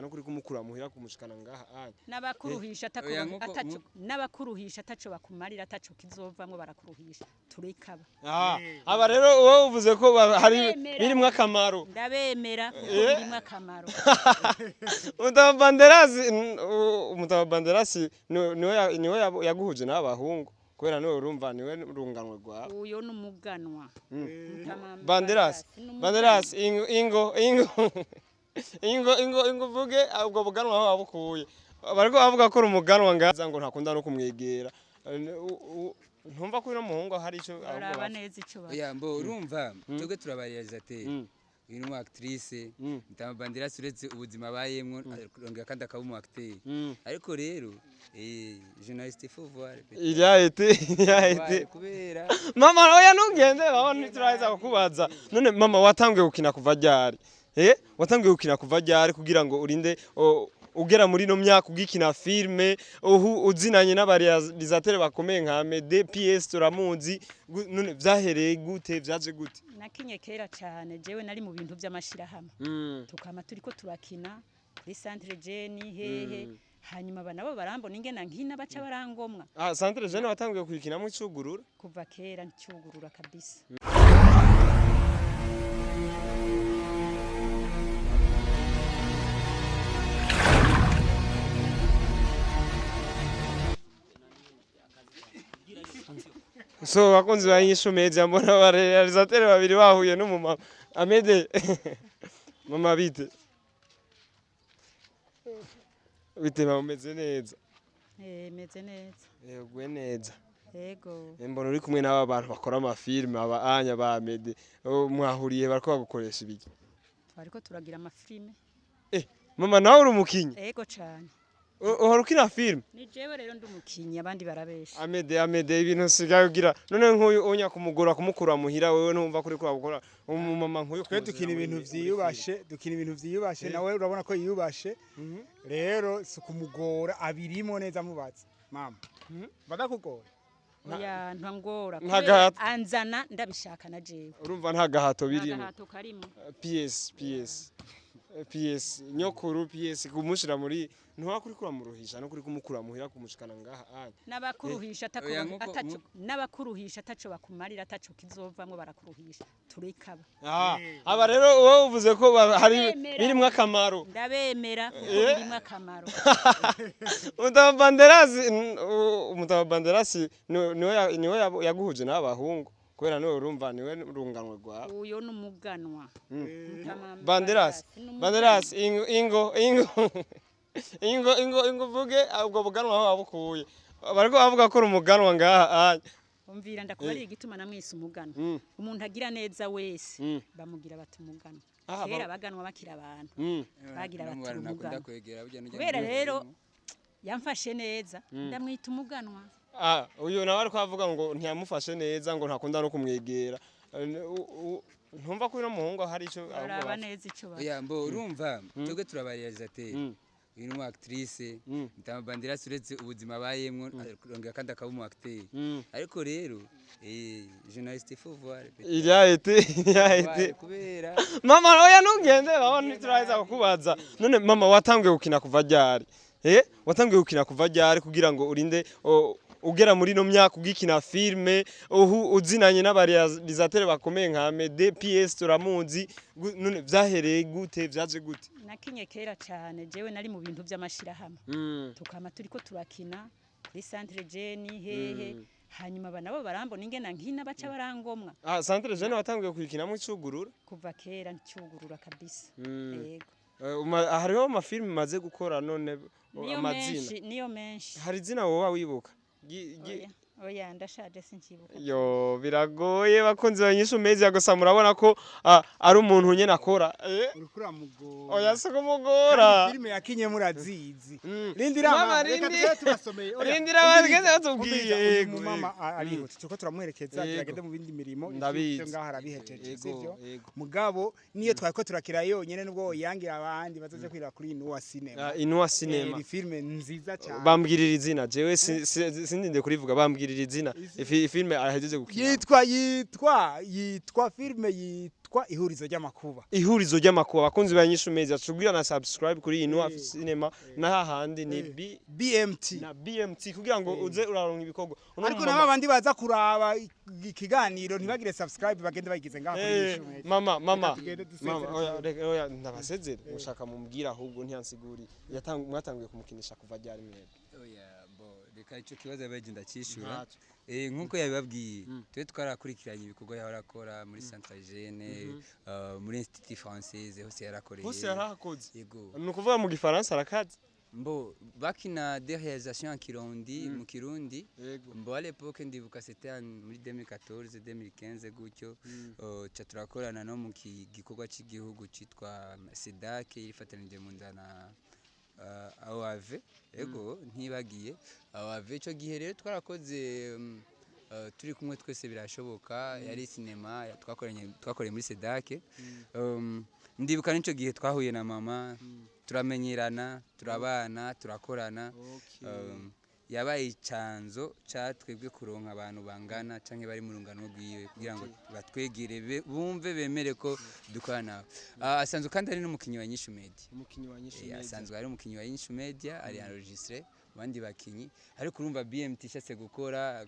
no kuri kumukura muhira kumushikana ngaha anye n'abakuruhisha ataco bakumarira ataco kizovamwo barakuruhisha turikaba aba rero wowe uvuze ko hari birimwe akamaro ndabemera kuko birimwe akamaro Mutabanderasi niwe yaguhuje n'abahungu kubera niwe urumva niwe runganwe rwawe uyo n'umuganwa Banderasi ingo vuge ubwo buganwa aho wabukuye bariko bavuga ko umuganwa ngaza ngo ntakunda no kumwegera ntumva ko uno muhungu hari ico araba neza ico ba oya mbo urumva twebwe turabaririzateur uyu ni actrice Mutabanderasi uretse ubuzima bayemwo rongera kandi akaba umu acteur ariko rero journaliste faut voir il a été kubera mama oya ntugende aho ntituraza kukubaza none mama watangiye gukina kuva ryari watangiye gukina kuva ryari kugira ngo urinde ugera muri no myaka ugikina filme uzinanye n'abarealisateur bakomeye nka Mede PS turamuzi none vyahereye gute vyaje gute nakinye kera cyane jewe nari mu bintu by'amashirahamwe tukama turiko turakina kuri Centre Jeune hehe hanyuma banabo barambona ingena nkina baca barangomwa Centre Jeune watangiye kwikina mu cyugurura kuva kera cyugurura kabisa so bakunzi ba Inyishu Media mbona abarealisateur babiri bahuye n'umumama Amede mama bite bameze neza meze neza yegwe neza yego mbona uri kumwe n'aba bantu bakora amafilme aba anya ba Amede mwahuriye bariko bagukoresha ibiki twariko turagira amafilme mama nawe uri umukinyi yego cyane uhora ukina filme ni jewe rero ndumukinyi abandi barabesha Amede ibintu sigaye ugira none nk'uyu onya kumugora kumukura muhira wewe ntumva kuri ko gukora umumama nk'uyu twe dukina ibintu vyiyubashe nawe urabona ko yiyubashe rero sukumugora abirimo neza mubatse mama badakugora oya ntangora anzana ndabishaka na jewe urumva nta gahato birimo gahato karimo PS nyokuru PS kumushira muri ntuwa kuri kuramuruhisha no kuri kumukura muhira kumushikana ngaha anye n'abakuruhisha ataco bakumarira ataco kizovamwo barakuruhisha turikaba aba rero wowe uvuze ko hari birimwe akamaro ndabemera kuko birimwe akamaro Mutabanderasi niwe yaguhuje n'abahungu kubera niwe urumva niwe runganwe rwawe uyo n'umuganwa Banderasi ingo vuge ubwo buganwa aho wabukuye bariko bavuga ko umuganwa ngaha umvira ndakubariye igituma namwise umuganwa umuntu agira neza wese bamugira bati umuganwa kera baganwa bakira abantu bagira bati umuganwa kubera rero yamfashe neza ndamwita umuganwa uyu nawe ariko avuga ngo ntiyamufashe neza ngo ntakunda no kumwegera ntumva ko uno muhungu hari ico araba neza ico ba oya mbo urumva twebwe turabaririzateur uyu ni actrice Mutabanderasi uretse ubuzima bayemwo rongera kandi akaba umu acteur ariko rero journaliste faut voir il a été kubera mama oya ntugende aho ntituraza kukubaza none mama watangiye gukina kuva ryari watangiye gukina kuva ryari kugira ngo urinde ugera muri no myaka ugikina filme uzinanye n'abarealisateur bakomeye nka Mede PS turamuzi none vyahereye gute vyaje gute nakinye kera cyane jewe nari mu bintu by'amashirahamwe tukama turiko turakina kuri Centre Jeune hehe hanyuma banabo barambona ingena nkina baca barangomwa Centre Jeune watangiye kwikina mu cyugurura kuva kera cyugurura kabisa yego hariho amafilme maze gukora none amazina niyo menshi hari zina wowe wibuka oya ndashaje sinkibuka yo biragoye bakunzi ba Inyishu Media gusa murabona ko ari umuntu nyene akora urukura mugora oya siko mugora filme yakinye murazizi Mama, rindira bageze batubwiye mama ariho tuko turamuherekeza agende mu bindi mirimo ngaho arabihejeje sivyo mugabo niyo twariko turakira yonyene nubwo yangira abandi bazoje kwira kuri Inuwa Cinema filme nziza cyane bambwirira izina jewe sindinde kurivuga bambwirira izina filme ahejeje gukina yitwa filme yitwa ihurizo ry'amakuba. Ihurizo ry'amakuba abakunzi ba Nyishu Media tubwira na subscribe kuri Inua Cinema na hahandi ni BMT na BMT kugira ngo uze uraronka ibikorwa. Ariko naba bandi baza kuraba ikiganiro ntibagire subscribe bagende bayigize ngaho kuri Nyishu Media. Mama oya ndabasezera ushaka mumbwira ahubwo ntiyansiguri mwatanguye kumukinisha kuva ryari mwebwe. Oya reka ico kibazo baje ndakishura nkuko yabibabwiye twe twarakurikiranye ibikorwa yarakora muri Centre Jeune muri Institut Française hose yarakoreye hose yarakoze yego nukuvuga mu gifaransa arakaze bakina des réalisations en Kirundi mu Kirundi à l'époque ndibuka c'était muri 2014 2015 gutyo cha turakorana no mu gikorwa cy'igihugu cyitwa SEDAC ifatanije mu ndana awave ego ntibagiye awave cyo gihe rero twarakoze turi kumwe twese birashoboka yari cinema twakoreye muri SEDAC ndibuka n'icyo gihe twahuye na mama turamenyerana turabana turakorana yabaye icanzo catwebwe kuronka abantu bangana canke bari mu rungano rwiwe kugira ngo batwegere bumve bemere ko dukorana asanzwe kandi ari n'umukinyi wa Nyishu Media asanzwe ari umukinyi wa Nyishu Media ari enregistré bandi bakinyi ariko urumva BMT ishatse gukora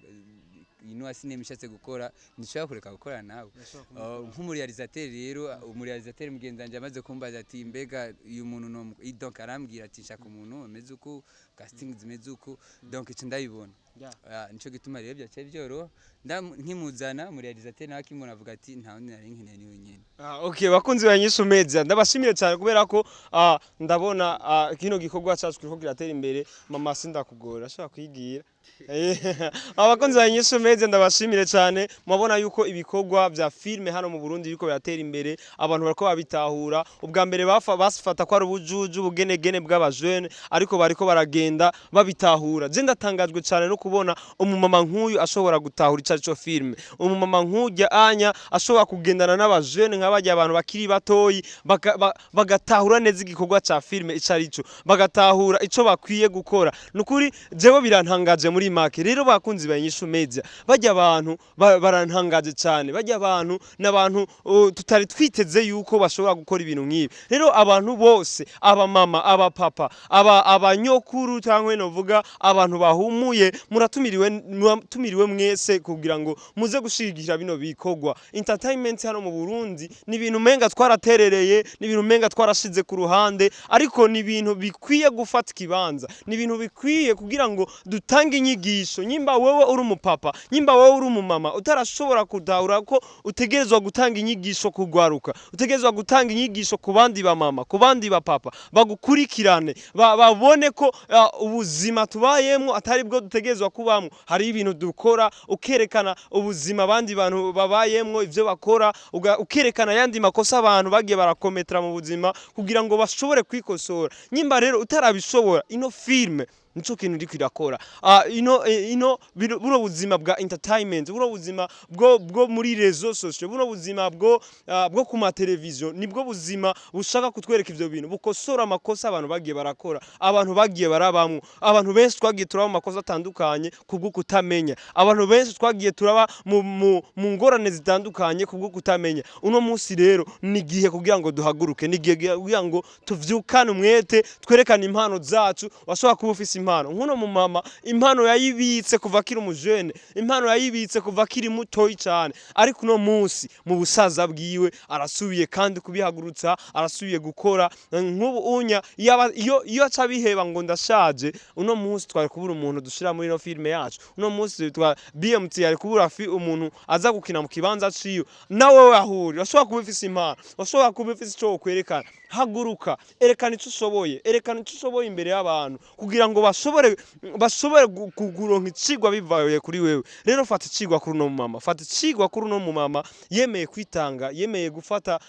Inua Cinema ishatse gukora ndishaka kureka gukora nawe nk'umurealisateur rero umurealisateur mugenzanje amaze kumbaza ati mbega uyu muntu no donc arambwira ati shaka umuntu ameze uko casting zimeze uko donc ico ndabibona nico gituma rero byace byoro nkimuzana umurealisateur nawe kimona avuga ati nta wundi nari nkeneye ni wenyene. Okay bakunzi ba Nyishu Media ndabashimire cyane kubera ko ndabona kino gikorwa cyacu kiriko kiratera imbere mama sindakugora ashaka kwigira abakunzi ba Nyishu Media ndabashimire cyane mubona yuko ibikorwa bya filme hano mu Burundi biriko biratera imbere abantu bariko babitahura ubwa mbere basfata ko ari ubujuju bugenegene bw'abajene ariko bariko baragenda babitahura je ndatangajwe cyane no kubona umumama nk'uyu ashobora gutahura icyo filme umumama nk'ujya anya ashobora kugendana n'abajene nk'abajya abantu bakiri batoyi bagatahura neza igikorwa cya filme icarico bagatahura ico bakwiye gukora nukuri jewe birantangaje muri make rero bakunzi ba Nyishu Media bajya abantu barantangaje cyane bajya abantu n'abantu tutari twiteze yuko bashobora gukora ibintu nk'ibi rero abantu bose aba mama aba papa abanyokuru cyangwa novuga abantu bahumuye muratumiriwe mwese kugira ngo muze gushigira bino bikorwa entertainment hano mu Burundi ni ibintu menga twaraterereye ni ibintu menga twarashize ku ruhande ariko ni ibintu bikwiye gufata kibanza ni ibintu bikwiye kugira ngo dutange inyigisho nyimba wewe uri umupapa nyimba wewe uri umumama utarashobora kudahura ko utegerezwa gutanga inyigisho kugwaruka utegerezwa gutanga inyigisho ku bandi ba mama ku bandi ba papa bagukurikirane babone ko ubuzima tubayemo atari bwo dutegerezwa kubamwe hari ibintu dukora ukerekana ubuzima abandi bantu babayemo ivyo bakora ukerekana yandi makosa abantu bagiye barakometera mu buzima kugira ngo bashobore kwikosora nyimba rero utarabishobora ino filme nico kintu uri kwirakora buno buzima bwa entertainment buno buzima bwo muri rezo social buno buzima bwo ku ma television nibwo buzima bushaka kutwereka ivyo bintu bukosora amakosa abantu bagiye barakora abantu bagiye barabamwe abantu benshi twagiye turaba amakosa atandukanye kubwo kutamenya abantu benshi twagiye turaba mu ngorane zitandukanye kubwo kutamenya uno munsi rero ni gihe kugira ngo duhaguruke ni gihe kugira ngo tuvyukane umwete twerekane impano zacu washobora kuba ufise impano nkuno mu mama impano yayibitse kuva kiri umujene impano yayibitse kuva kiri mutoyi cyane ariko no munsi mu busaza bwiwe arasubiye kandi kubihagurutsa arasubiye gukora nk'ubu unya iyo acabiheba ngo ndashaje uno munsi twari kubura umuntu dushira muri no filme yacu uno munsi twa BMT yari kubura umuntu aza gukina mu kibanza ciyo nawe wahuri washobora kuba ufise impano washobora kuba ufise ico kwerekana haguruka erekana ico ushoboye imbere y'abantu kugira ngo bashobore kuguronka icigwa bivaye kuri wewe rero fata icigwa kuri no mama fata icigwa kuri no mama yemeye kwitanga yemeye gufata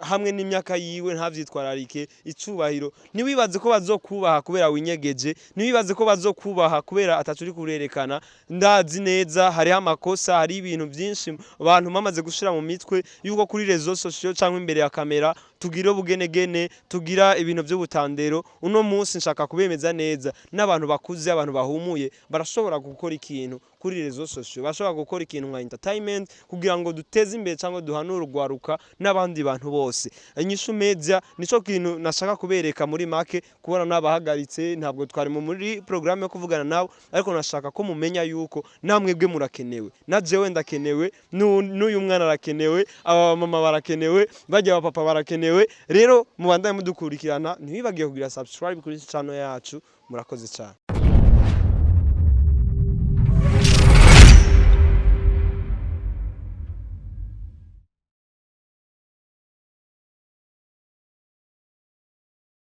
hamwe n'imyaka yiwe ntavyitwararike icubahiro niwibaze ko bazokubaha kubera winyegeje niwibaze ko bazokubaha kubera atacuri kurerekana ndazi neza hari amakosa hari ibintu byinshi abantu bamaze gushira mu mitwe yuko kuri rezo social cyangwa imbere ya kamera tugira ubugenegene tugira ibintu by'ubutandero uno munsi nshaka kubemeza neza n'abantu bakuze abantu bahumuye barashobora gukora ikintu kuri rezo sosio bashobora gukora ikintu nka entertainment kugira ngo duteze imbere cyangwa duhanure urwaruka n'abandi bantu bose Inyishu Media nico kintu nashaka kubereka muri make kubona n'abahagaritse ntabwo twari muri programme yo kuvugana nabo ariko nashaka ko mumenya yuko namwe bwe murakenewe na jewe ndakenewe n'uyu mwana arakenewe aba mama barakenewe bajya aba papa barakenewe rero mubandanye mudukurikirana ntibibagiye kugira subscribe kuri channel yacu murakoze cyane